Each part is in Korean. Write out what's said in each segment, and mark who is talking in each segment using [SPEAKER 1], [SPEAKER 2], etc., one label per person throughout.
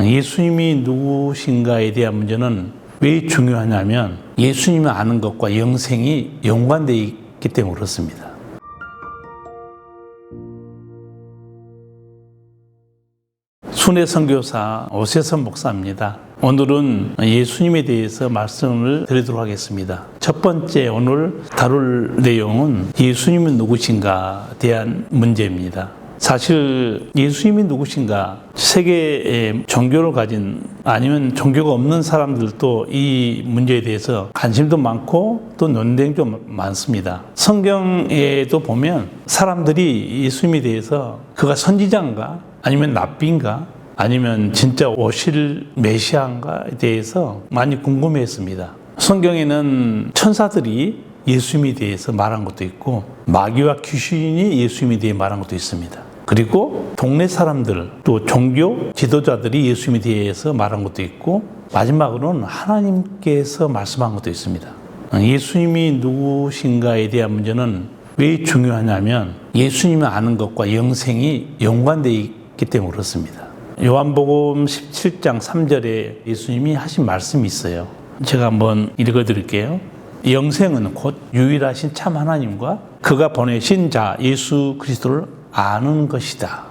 [SPEAKER 1] 예수님이 누구신가에 대한 문제는 왜 중요하냐면 예수님을 아는 것과 영생이 연관되어 있기 때문에 그렇습니다. 순회 선교사 오세선 목사입니다. 오늘은 예수님에 대해서 말씀을 드리도록 하겠습니다. 첫 번째 오늘 다룰 내용은 예수님은 누구신가에 대한 문제입니다. 사실 예수님이 누구신가, 세계에 종교를 가진 아니면 종교가 없는 사람들도 이 문제에 대해서 관심도 많고 또 논쟁도 많습니다. 성경에도 보면 사람들이 예수님에 대해서 그가 선지자인가 아니면 납비인가 아니면 진짜 오실 메시아인가에 대해서 많이 궁금해했습니다. 성경에는 천사들이 예수님에 대해서 말한 것도 있고 마귀와 귀신이 예수님에 대해 말한 것도 있습니다. 그리고 동네 사람들 또 종교 지도자들이 예수님에 대해서 말한 것도 있고 마지막으로는 하나님께서 말씀한 것도 있습니다. 예수님이 누구신가에 대한 문제는 왜 중요하냐면 예수님을 아는 것과 영생이 연관되어 있기 때문에 그렇습니다. 요한복음 17장 3절에 예수님이 하신 말씀이 있어요. 제가 한번 읽어드릴게요. 영생은 곧 유일하신 참 하나님과 그가 보내신 자 예수 그리스도를 아는 것이다.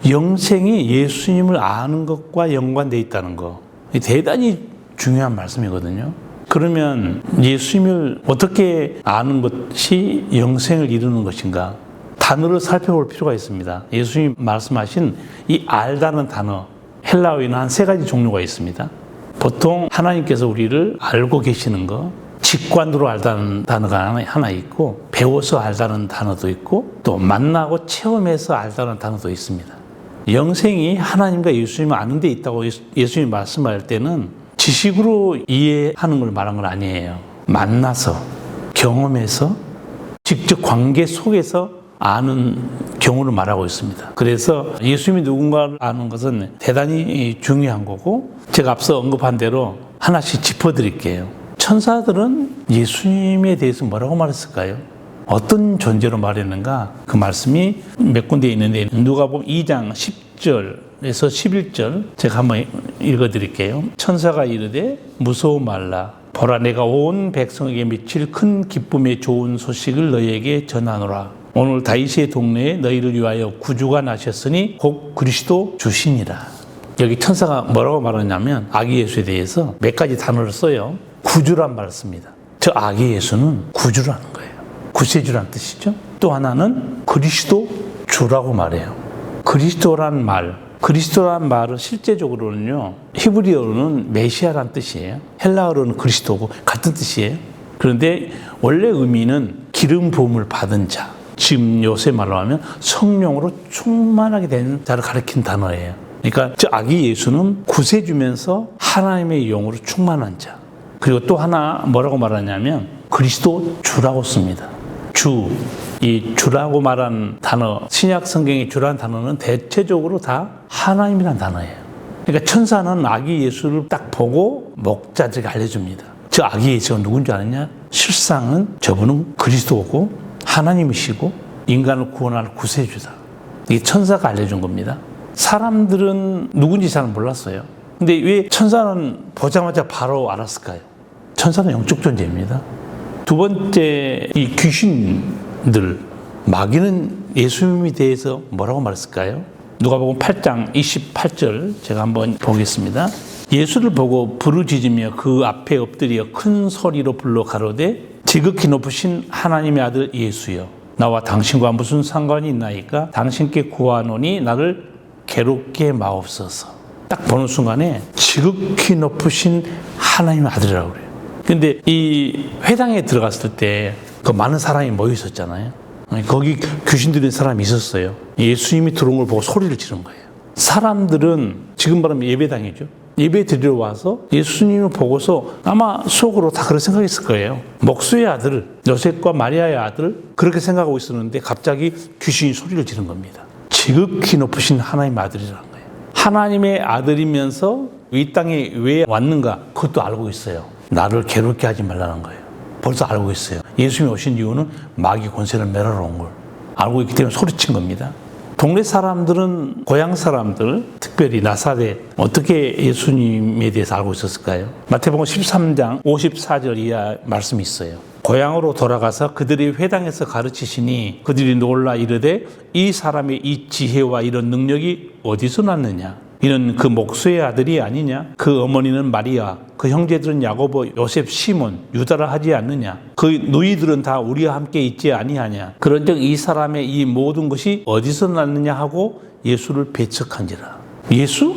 [SPEAKER 1] 영생이 예수님을 아는 것과 연관되어 있다는 거, 대단히 중요한 말씀이거든요. 그러면 예수님을 어떻게 아는 것이 영생을 이루는 것인가? 단어를 살펴볼 필요가 있습니다. 예수님 말씀하신 이 알다는 단어, 헬라어에는 한 3가지 종류가 있습니다. 보통 하나님께서 우리를 알고 계시는 거, 직관으로 알다는 단어가 하나 있고 배워서 알다는 단어도 있고 또 만나고 체험해서 알다는 단어도 있습니다. 영생이 하나님과 예수님을 아는 데 있다고 예수님이 말씀할 때는 지식으로 이해하는 걸 말한 건 아니에요. 만나서 경험해서 직접 관계 속에서 아는 경우를 말하고 있습니다. 그래서 예수님이 누군가를 아는 것은 대단히 중요한 거고 제가 앞서 언급한 대로 하나씩 짚어드릴게요. 천사들은 예수님에 대해서 뭐라고 말했을까요? 어떤 존재로 말했는가? 그 말씀이 몇 군데 있는데 누가복음 2장 10절에서 11절 제가 한번 읽어드릴게요. 천사가 이르되 무서워 말라. 보라 내가 온 백성에게 미칠 큰 기쁨의 좋은 소식을 너희에게 전하노라. 오늘 다윗의 동네에 너희를 위하여 구주가 나셨으니 곧 그리스도 주시니라. 여기 천사가 뭐라고 말하냐면 아기 예수에 대해서 몇 가지 단어를 써요. 구주란 말을 씁니다. 저 아기 예수는 구주라는 거예요. 구세주라는 뜻이죠. 또 하나는 그리스도 주라고 말해요. 그리스도란 말은 실제적으로는요, 히브리어로는 메시아란 뜻이에요. 헬라어로는 그리스도고 같은 뜻이에요. 그런데 원래 의미는 기름 부음을 받은 자, 지금 요새 말로 하면 성령으로 충만하게 된 자를 가리킨 단어예요. 그러니까 저 아기 예수는 구세주면서 하나님의 영으로 충만한 자. 그리고 또 하나 뭐라고 말하냐면 그리스도 주라고 씁니다. 주, 이 주라고 말한 단어, 신약 성경의 주라는 단어는 대체적으로 다 하나님이라는 단어예요. 그러니까 천사는 아기 예수를 딱 보고 목자들에게 알려줍니다. 저 아기 예수가 누군지 아느냐? 실상은 저분은 그리스도고 하나님이시고 인간을 구원할 구세주다. 이게 천사가 알려준 겁니다. 사람들은 누군지 잘 몰랐어요. 근데 왜 천사는 보자마자 바로 알았을까요? 천사는 영적 존재입니다. 두 번째, 이 귀신들, 마귀는 예수님에 대해서 뭐라고 말했을까요? 누가복음 8장 28절 제가 한번 보겠습니다. 예수를 보고 부르짖으며 그 앞에 엎드려 큰 소리로 불러 가로되 지극히 높으신 하나님의 아들 예수여, 나와 당신과 무슨 상관이 있나이까? 당신께 구하노니 나를 괴롭게 마옵소서. 딱 보는 순간에 지극히 높으신 하나님의 아들이라고 그래요. 근데 이 회당에 들어갔을 때 그 많은 사람이 모여 있었잖아요. 거기 귀신 들린 사람이 있었어요. 예수님이 들어온 걸 보고 소리를 지른 거예요. 사람들은 지금 말하면 예배당이죠. 예배 드리러 와서 예수님을 보고서 아마 속으로 다 그런 생각했을 거예요. 목수의 아들, 요셉과 마리아의 아들, 그렇게 생각하고 있었는데 갑자기 귀신이 소리를 지른 겁니다. 지극히 높으신 하나님의 아들이라는 거예요. 하나님의 아들이면서 이 땅에 왜 왔는가? 그것도 알고 있어요. 나를 괴롭게 하지 말라는 거예요. 벌써 알고 있어요. 예수님이 오신 이유는 마귀 권세를 멸하러 온 걸 알고 있기 때문에 소리친 겁니다. 동네 사람들은, 고향 사람들, 특별히 나사렛, 어떻게 예수님에 대해서 알고 있었을까요? 마태복음 13장 54절 이하 말씀이 있어요. 고향으로 돌아가서 그들이 회당에서 가르치시니 그들이 놀라 이르되 이 사람의 이 지혜와 이런 능력이 어디서 났느냐? 이는 그 목수의 아들이 아니냐? 그 어머니는 마리아, 그 형제들은 야고보, 요셉, 시몬, 유다라 하지 않느냐? 그 누이들은 다 우리와 함께 있지 아니하냐? 그런즉 이 사람의 이 모든 것이 어디서 났느냐 하고 예수를 배척한지라. 예수?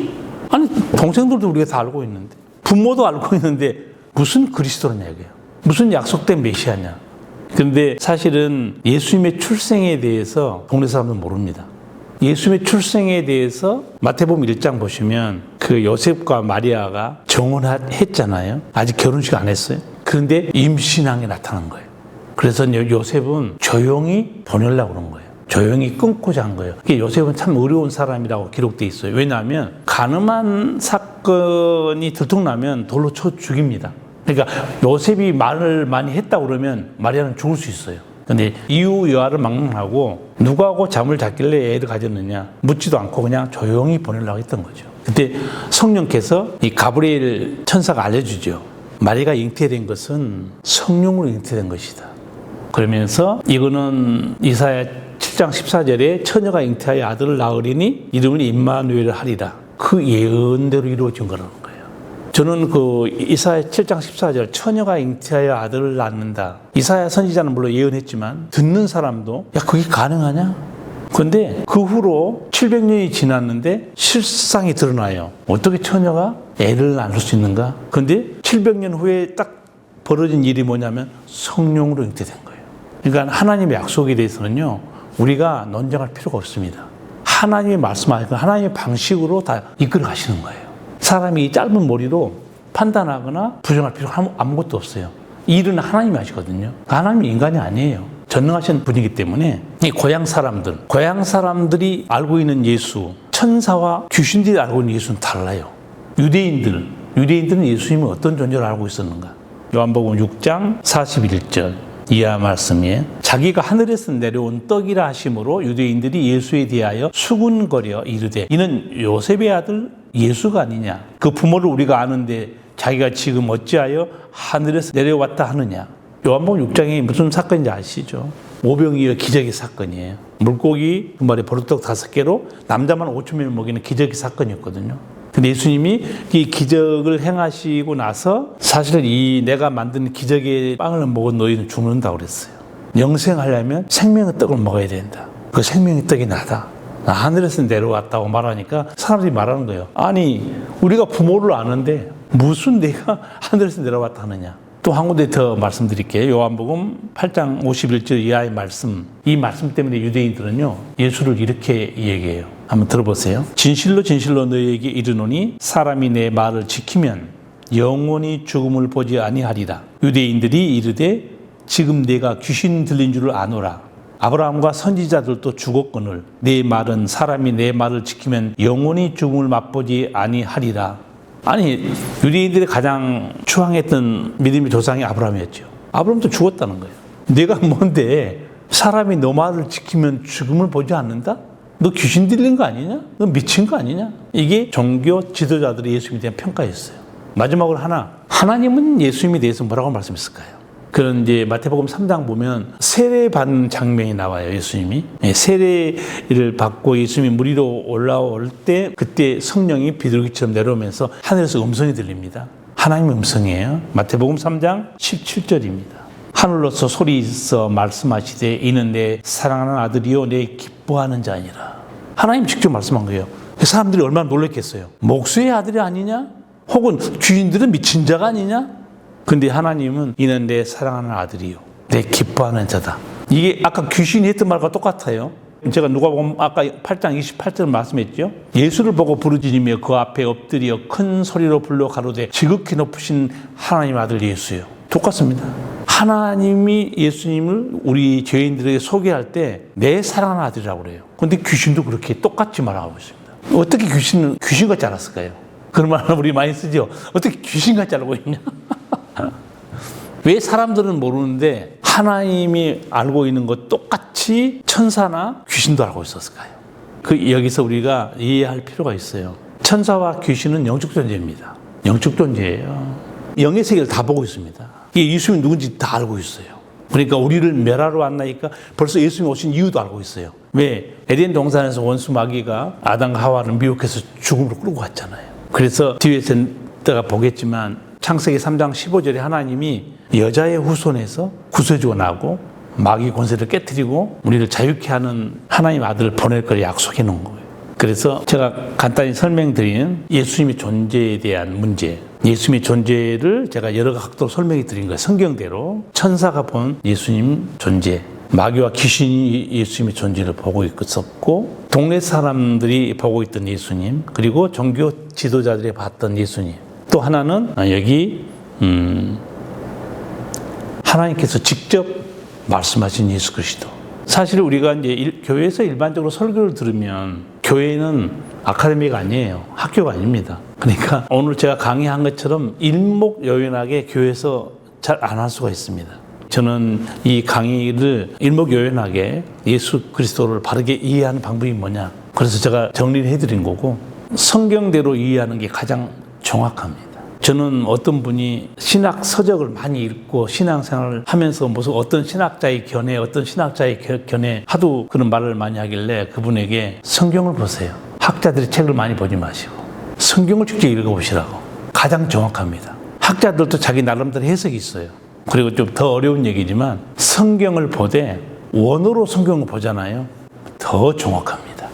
[SPEAKER 1] 아니 동생들도 우리가 다 알고 있는데, 부모도 알고 있는데 무슨 그리스도란 얘기예요? 무슨 약속된 메시아냐? 그런데 사실은 예수님의 출생에 대해서 동네 사람들은 모릅니다. 예수님의 출생에 대해서 마태복음 1장 보시면 그 요셉과 마리아가 정혼했잖아요. 아직 결혼식 안 했어요. 그런데 임신왕이 나타난 거예요. 그래서 요셉은 조용히 보내려고 그런 거예요. 조용히 끊고자 한 거예요. 요셉은 참 어려운 사람이라고 기록되어 있어요. 왜냐하면 간음한 사건이 들통나면 돌로 쳐 죽입니다. 그러니까 요셉이 말을 많이 했다고 그러면 마리아는 죽을 수 있어요. 근데 이후 여하를 막론하고 누구하고 잠을 잤길래 애를 가졌느냐 묻지도 않고 그냥 조용히 보내려고 했던 거죠. 그때 성령께서 이 가브리엘 천사가 알려주죠. 마리아가 잉태된 것은 성령으로 잉태된 것이다. 그러면서 이거는 이사야 7장 14절에 처녀가 잉태하여 아들을 낳으리니 이름을 임마누엘 하리라. 그 예언대로 이루어진 거라는 거예요. 저는 그 이사야 7장 14절 처녀가 잉태하여 아들을 낳는다. 이사야 선지자는 물론 예언했지만 듣는 사람도 야 그게 가능하냐? 그런데 그 후로 700년이 지났는데 실상이 드러나요. 어떻게 처녀가 애를 낳을 수 있는가? 그런데 700년 후에 딱 벌어진 일이 뭐냐면 성령으로 잉태된 거예요. 그러니까 하나님의 약속에 대해서는요 우리가 논쟁할 필요가 없습니다. 하나님의 말씀하시고 하나님의 방식으로 다 이끌어 가시는 거예요. 사람이 짧은 머리로 판단하거나 부정할 필요가 아무것도 없어요. 이 일은 하나님이 하시거든요. 하나님이 인간이 아니에요. 전능하신 분이기 때문에 이 고향 사람들이 알고 있는 예수, 천사와 귀신들이 알고 있는 예수는 달라요. 유대인들은 예수님은 어떤 존재를 알고 있었는가? 요한복음 6장 41절 이하 말씀에 자기가 하늘에서 내려온 떡이라 하심으로 유대인들이 예수에 대하여 수군거려 이르되 이는 요셉의 아들 예수가 아니냐? 그 부모를 우리가 아는데 자기가 지금 어찌하여 하늘에서 내려왔다 하느냐? 요한복음 6장이 무슨 사건인지 아시죠? 오병이어 기적의 사건이에요. 물고기 두 마리 버릇떡 5개로 남자만 5,000명을 먹이는 기적의 사건이었거든요. 근데 예수님이 이 기적을 행하시고 나서 사실 이 내가 만든 기적의 빵을 먹은 너희는 죽는다고 그랬어요. 영생하려면 생명의 떡을 먹어야 된다. 그 생명의 떡이 나다. 하늘에서 내려왔다고 말하니까 사람들이 말하는 거예요. 아니 우리가 부모를 아는데 무슨 내가 하늘에서 내려왔다 하느냐. 또 한 군데 더 말씀드릴게요. 요한복음 8장 51절 이하의 말씀. 이 말씀 때문에 유대인들은요 예수를 이렇게 얘기해요. 한번 들어보세요. 진실로 진실로 너희에게 이르노니 사람이 내 말을 지키면 영원히 죽음을 보지 아니하리라. 유대인들이 이르되 지금 내가 귀신 들린 줄을 아노라. 아브라함과 선지자들도 죽었거늘 내 말은 사람이 내 말을 지키면 영원히 죽음을 맛보지 아니하리라. 아니 유대인들이 가장 추앙했던 믿음의 조상이 아브라함이었죠. 아브라함도 죽었다는 거예요. 내가 뭔데 사람이 너 말을 지키면 죽음을 보지 않는다? 너 귀신 들린 거 아니냐? 너 미친 거 아니냐? 이게 종교 지도자들의 예수님에 대한 평가였어요. 마지막으로 하나님은 예수님에 대해서 뭐라고 말씀했을까요? 그런 이제 마태복음 3장 보면 세례 받는 장면이 나와요. 예수님이 세례를 받고 예수님이 물 위로 올라올 때 그때 성령이 비둘기처럼 내려오면서 하늘에서 음성이 들립니다. 하나님의 음성이에요. 마태복음 3장 17절입니다. 하늘로서 소리 있어 말씀하시되 이는 내 사랑하는 아들이요 내 기뻐하는 자니라. 하나님 직접 말씀한 거예요. 사람들이 얼마나 놀랐겠어요. 목수의 아들이 아니냐? 혹은 귀인들은 미친 자가 아니냐? 근데 하나님은 이는 내 사랑하는 아들이요 내 기뻐하는 자다. 이게 아까 귀신이 했던 말과 똑같아요. 제가 누가복음 아까 8장 28절 말씀했죠. 예수를 보고 부르짖으며 그 앞에 엎드려 큰 소리로 불러 가로되 지극히 높으신 하나님의 아들 예수요. 똑같습니다. 하나님이 예수님을 우리 죄인들에게 소개할 때 내 사랑하는 아들이라고 그래요. 그런데 귀신도 그렇게 똑같이 말하고 있습니다. 어떻게 귀신은 귀신 같지 않았을까요? 그런 말 우리 많이 쓰죠. 어떻게 귀신 같지 알고 있냐? 왜 사람들은 모르는데 하나님이 알고 있는 것 똑같이 천사나 귀신도 알고 있었을까요? 여기서 우리가 이해할 필요가 있어요. 천사와 귀신은 영적 존재입니다. 영적 존재예요. 영의 세계를 다 보고 있습니다. 이게 예수님이 누군지 다 알고 있어요. 그러니까 우리를 멸하러 왔나니까 벌써 예수님이 오신 이유도 알고 있어요. 왜? 에덴 동산에서 원수 마귀가 아담과 하와를 미혹해서 죽음으로 끌고 갔잖아요. 그래서 뒤에서 내가 보겠지만 창세기 3장 15절에 하나님이 여자의 후손에서 구세주가 나고 마귀 권세를 깨뜨리고 우리를 자유케 하는 하나님 아들을 보낼 걸 약속해 놓은 거예요. 그래서 제가 간단히 설명드린 예수님의 존재에 대한 문제, 예수님의 존재를 제가 여러 각도로 설명해 드린 거예요. 성경대로 천사가 본 예수님 존재, 마귀와 귀신이 예수님의 존재를 보고 있었고, 동네 사람들이 보고 있던 예수님, 그리고 종교 지도자들이 봤던 예수님. 또 하나는 여기 하나님께서 직접 말씀하신 예수 그리스도. 사실 우리가 이제 교회에서 일반적으로 설교를 들으면 교회는 아카데미가 아니에요. 학교가 아닙니다. 그러니까 오늘 제가 강의한 것처럼 일목요연하게 교회에서 잘 안 할 수가 있습니다. 저는 이 강의를 일목요연하게 예수 그리스도를 바르게 이해하는 방법이 뭐냐. 그래서 제가 정리를 해드린 거고, 성경대로 이해하는 게 가장 정확합니다. 저는 어떤 분이 신학 서적을 많이 읽고 신앙생활을 하면서 무슨 어떤 신학자의 견해, 어떤 신학자의 견해 하도 그런 말을 많이 하길래 그분에게 성경을 보세요. 학자들이 책을 많이 보지 마시고 성경을 직접 읽어보시라고. 가장 정확합니다. 학자들도 자기 나름대로 해석이 있어요. 그리고 좀 더 어려운 얘기지만 성경을 보되 원어로 성경을 보잖아요. 더 정확합니다.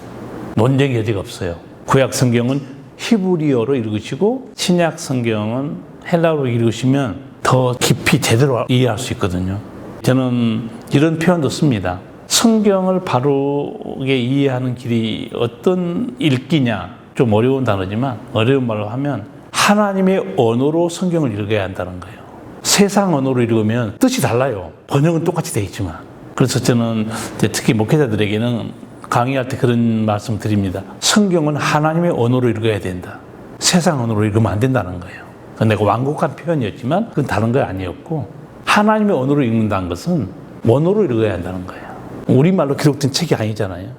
[SPEAKER 1] 논쟁의 여지가 없어요. 구약 성경은 히브리어로 읽으시고 신약 성경은 헬라어로 읽으시면 더 깊이 제대로 이해할 수 있거든요. 저는 이런 표현도 씁니다. 성경을 바르게 이해하는 길이 어떤 읽기냐, 좀 어려운 단어지만 어려운 말로 하면 하나님의 언어로 성경을 읽어야 한다는 거예요. 세상 언어로 읽으면 뜻이 달라요. 번역은 똑같이 돼 있지만. 그래서 저는 특히 목회자들에게는 강의할 때 그런 말씀 드립니다. 성경은 하나님의 언어로 읽어야 된다. 세상 언어로 읽으면 안 된다는 거예요. 내가 완곡한 표현이었지만 그건 다른 거 아니었고, 하나님의 언어로 읽는다는 것은 원어로 읽어야 한다는 거예요. 우리말로 기록된 책이 아니잖아요.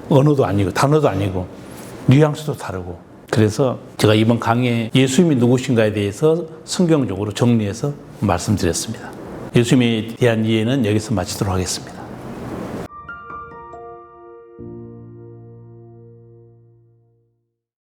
[SPEAKER 1] 언어도 아니고 단어도 아니고 뉘앙스도 다르고. 그래서 제가 이번 강의에 예수님이 누구신가에 대해서 성경적으로 정리해서 말씀드렸습니다. 예수님에 대한 이해는 여기서 마치도록 하겠습니다.